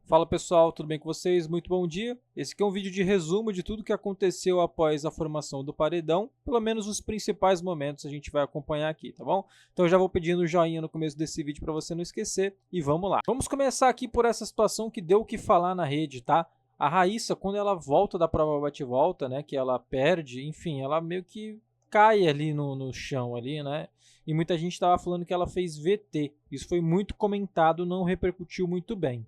Fala pessoal, tudo bem com vocês? Muito bom dia. Esse aqui é um vídeo de resumo de tudo que aconteceu após a formação do paredão, pelo menos os principais momentos a gente vai acompanhar aqui, tá bom? Então eu já vou pedindo um joinha no começo desse vídeo para você não esquecer e vamos lá. Vamos começar aqui por essa situação que deu o que falar na rede, tá? A Raíssa, quando ela volta da prova bate-volta, né, que ela perde, enfim, ela meio que cai ali no chão ali, né? E muita gente estava falando que ela fez VT. Isso foi muito comentado, não repercutiu muito bem.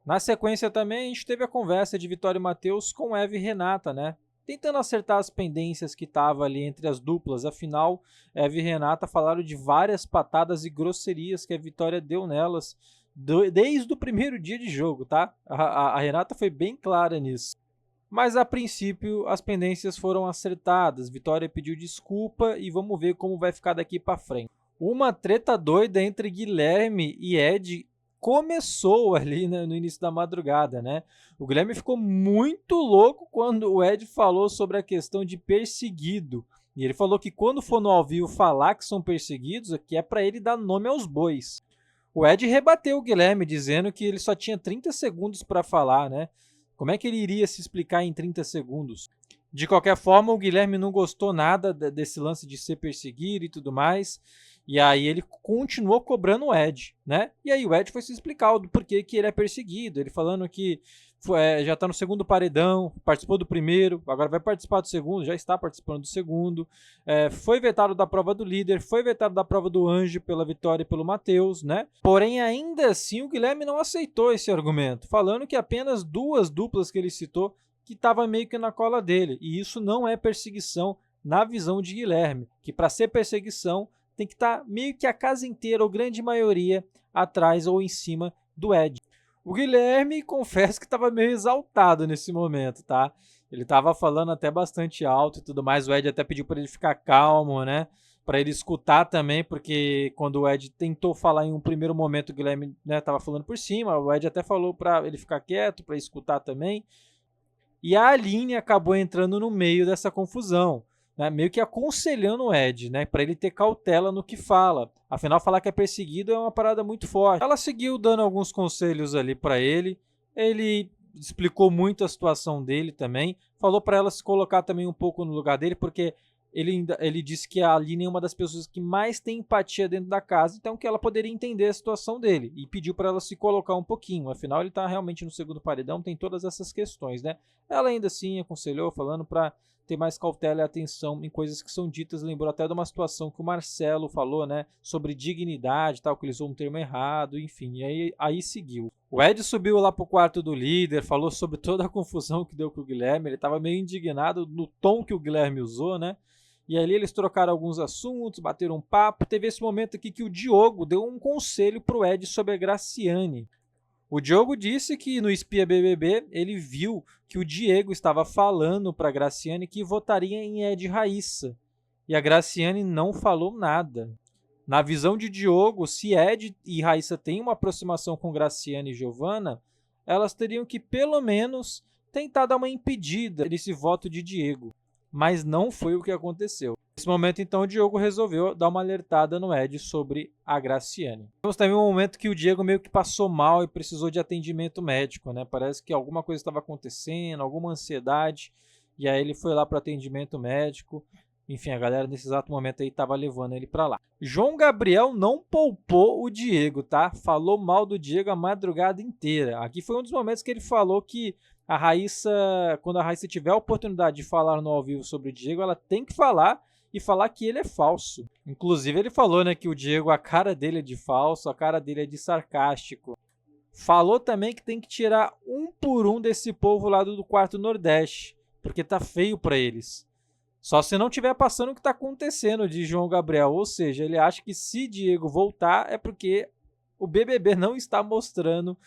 Na sequência também a gente teve a conversa de Vitória e Matheus com Eva e Renata, né? Tentando acertar as pendências que estavam ali entre as duplas. Afinal, Eva e Renata falaram de várias patadas e grosserias que a Vitória deu nelas desde o primeiro dia de jogo, tá? A Renata foi bem clara nisso. Mas a princípio as pendências foram acertadas. Vitória pediu desculpa e vamos ver como vai ficar daqui para frente. Uma treta doida entre Guilherme e Ed começou ali, né, no início da madrugada, né? O Guilherme ficou muito louco quando o Ed falou sobre a questão de perseguido. E ele falou que quando for no ao vivo falar que são perseguidos, que é para ele dar nome aos bois. O Ed rebateu o Guilherme, dizendo que ele só tinha 30 segundos para falar, né? Como é que ele iria se explicar em 30 segundos? De qualquer forma, o Guilherme não gostou nada desse lance de ser perseguido e tudo mais. E aí ele continuou cobrando o Ed, né? E aí o Ed foi se explicar do porquê que ele é perseguido. Ele falando que já está no segundo paredão, participou do primeiro, agora vai participar do segundo, já está participando do segundo. Foi vetado da prova do líder, foi vetado da prova do anjo pela Vitória e pelo Matheus, né? Porém, ainda assim, o Guilherme não aceitou esse argumento, falando que apenas duas duplas que ele citou que estava meio que na cola dele. E isso não é perseguição na visão de Guilherme, que para ser perseguição tem que estar meio que a casa inteira, ou grande maioria, atrás ou em cima do Ed. O Guilherme, confesso que estava meio exaltado nesse momento, tá? Ele estava falando até bastante alto e tudo mais. O Ed até pediu para ele ficar calmo, né? Para ele escutar também, porque quando o Ed tentou falar em um primeiro momento, o Guilherme estava falando por cima. O Ed até falou para ele ficar quieto, para escutar também. E a Aline acabou entrando no meio dessa confusão, né, meio que aconselhando o Ed, né, para ele ter cautela no que fala. Afinal, falar que é perseguido é uma parada muito forte. Ela seguiu dando alguns conselhos ali para ele. Ele explicou muito a situação dele também. Falou para ela se colocar também um pouco no lugar dele, porque ele disse que a Aline é uma das pessoas que mais tem empatia dentro da casa, então que ela poderia entender a situação dele. E pediu para ela se colocar um pouquinho. Afinal, ele está realmente no segundo paredão, tem todas essas questões, né? Ela ainda assim aconselhou, falando para ter mais cautela e atenção em coisas que são ditas. Lembrou até de uma situação que o Marcelo falou, né? Sobre dignidade, tal, que ele usou um termo errado, enfim. E aí seguiu. O Ed subiu lá pro quarto do líder, falou sobre toda a confusão que deu com o Guilherme. Ele estava meio indignado no tom que o Guilherme usou, né? E ali eles trocaram alguns assuntos, bateram um papo. Teve esse momento aqui que o Diogo deu um conselho pro Ed sobre a Graciane. O Diogo disse que no Espia BBB ele viu que o Diego estava falando para a Graciane que votaria em Ed Raíssa. E a Graciane não falou nada. Na visão de Diogo, se Ed e Raíssa têm uma aproximação com Graciane e Giovana, elas teriam que pelo menos tentar dar uma impedida nesse voto de Diego. Mas não foi o que aconteceu. Nesse momento, então, o Diogo resolveu dar uma alertada no Ed sobre a Graciane. Temos também um momento que o Diego meio que passou mal e precisou de atendimento médico, né? Parece que alguma coisa estava acontecendo, alguma ansiedade, e aí ele foi lá para o atendimento médico. Enfim, a galera nesse exato momento aí estava levando ele para lá. João Gabriel não poupou o Diego, tá? Falou mal do Diego a madrugada inteira. Aqui foi um dos momentos que ele falou que a Raíssa, quando a Raíssa tiver a oportunidade de falar no ao vivo sobre o Diego, ela tem que falar e falar que ele é falso. Inclusive ele falou, né, que o Diego, a cara dele é de falso, a cara dele é de sarcástico. Falou também que tem que tirar um por um desse povo lá do quarto Nordeste, porque tá feio para eles. Só se não tiver passando o que está acontecendo de João Gabriel, ou seja, ele acha que se Diego voltar é porque o BBB não está mostrando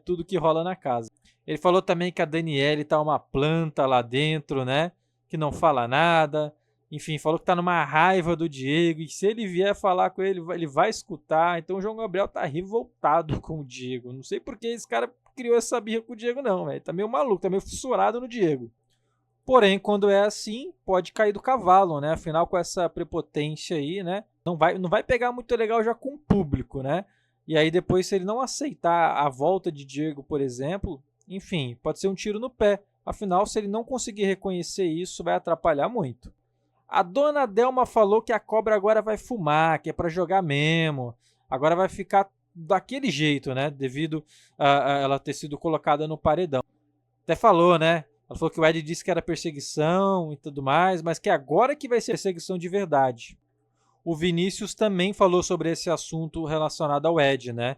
tudo que rola na casa. Ele falou também que a Daniele tá uma planta lá dentro, né? Que não fala nada. Enfim, falou que tá numa raiva do Diego. E se ele vier falar com ele, ele vai escutar. Então o João Gabriel tá revoltado com o Diego. Não sei por que esse cara criou essa birra com o Diego, não, velho. Tá meio maluco, tá meio fissurado no Diego. Porém, quando é assim, pode cair do cavalo, né? Afinal, com essa prepotência aí, né? Não vai pegar muito legal já com o público, né? E aí depois, se ele não aceitar a volta de Diego, por exemplo, enfim, pode ser um tiro no pé. Afinal, se ele não conseguir reconhecer isso, vai atrapalhar muito. A dona Delma falou que a cobra agora vai fumar, que é para jogar mesmo. Agora vai ficar daquele jeito, né? Devido a ela ter sido colocada no paredão. Até falou, né? Ela falou que o Ed disse que era perseguição e tudo mais, mas que agora que vai ser perseguição de verdade. O Vinícius também falou sobre esse assunto relacionado ao Ed, né?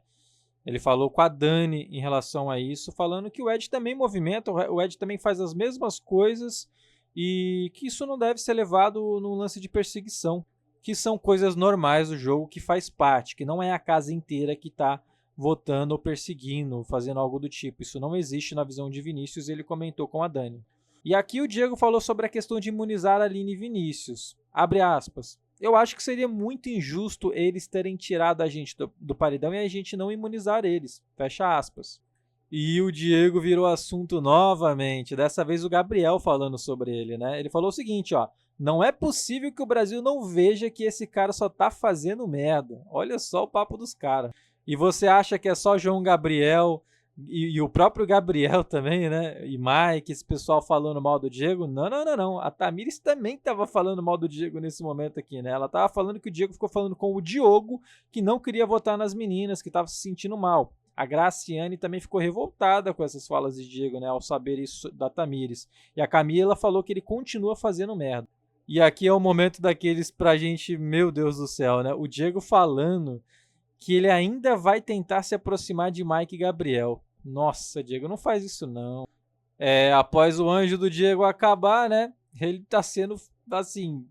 Ele falou com a Dani em relação a isso, falando que o Ed também movimenta, o Ed também faz as mesmas coisas e que isso não deve ser levado num lance de perseguição, que são coisas normais do jogo, que faz parte, que não é a casa inteira que está votando ou perseguindo, fazendo algo do tipo. Isso não existe na visão de Vinícius, ele comentou com a Dani. E aqui o Diego falou sobre a questão de imunizar a Aline e Vinícius. Abre aspas. Eu acho que seria muito injusto eles terem tirado a gente do paredão e a gente não imunizar eles. Fecha aspas. E o Diego virou assunto novamente. Dessa vez o Gabriel falando sobre ele, né? Ele falou o seguinte, ó. Não é possível que o Brasil não veja que esse cara só tá fazendo merda. Olha só o papo dos caras. E você acha que é só João Gabriel e o próprio Gabriel também, né? E Mike, esse pessoal falando mal do Diego? Não, não, não, não. A Tamires também estava falando mal do Diego nesse momento aqui, né? Ela estava falando que o Diego ficou falando com o Diogo, que não queria votar nas meninas, que estava se sentindo mal. A Graciane também ficou revoltada com essas falas de Diego, né? Ao saber isso da Tamires. E a Camila falou que ele continua fazendo merda. E aqui é o momento daqueles pra gente, meu Deus do céu, né? O Diego falando que ele ainda vai tentar se aproximar de Mike e Gabriel. Nossa, Diego, não faz isso não. Após o anjo do Diego acabar, né? Ele tá sendo, assim,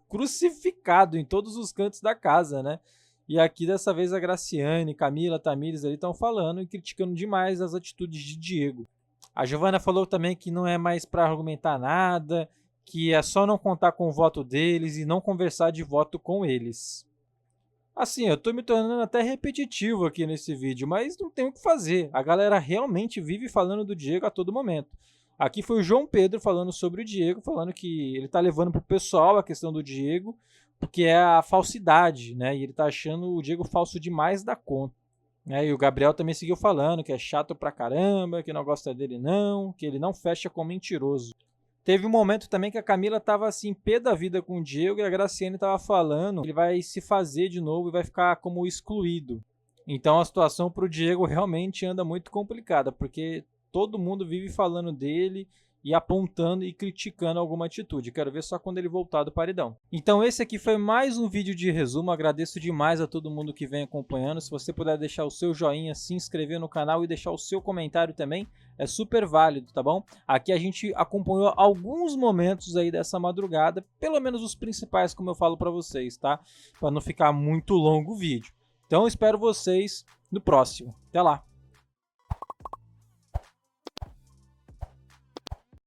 crucificado em todos os cantos da casa, né? E aqui, dessa vez, a Graciane, Camila, Tamires ali estão falando e criticando demais as atitudes de Diego. A Giovana falou também que não é mais para argumentar nada, que é só não contar com o voto deles e não conversar de voto com eles. Assim, eu tô me tornando até repetitivo aqui nesse vídeo, mas não tem o que fazer. A galera realmente vive falando do Diego a todo momento. Aqui foi o João Pedro falando sobre o Diego, falando que ele tá levando pro pessoal a questão do Diego, porque é a falsidade, né? E ele tá achando o Diego falso demais da conta. E o Gabriel também seguiu falando que é chato pra caramba, que não gosta dele não, que ele não fecha com mentiroso. Teve um momento também que a Camila tava assim, pé da vida com o Diego, e a Graciane tava falando que ele vai se fazer de novo e vai ficar como excluído. Então a situação pro Diego realmente anda muito complicada, porque todo mundo vive falando dele e apontando e criticando alguma atitude. Quero ver só quando ele voltar do paredão. Então esse aqui foi mais um vídeo de resumo. Agradeço demais a todo mundo que vem acompanhando. Se você puder deixar o seu joinha, se inscrever no canal e deixar o seu comentário também, é super válido, tá bom? Aqui a gente acompanhou alguns momentos aí dessa madrugada, pelo menos os principais, como eu falo para vocês, tá? Para não ficar muito longo o vídeo. Então eu espero vocês no próximo. Até lá!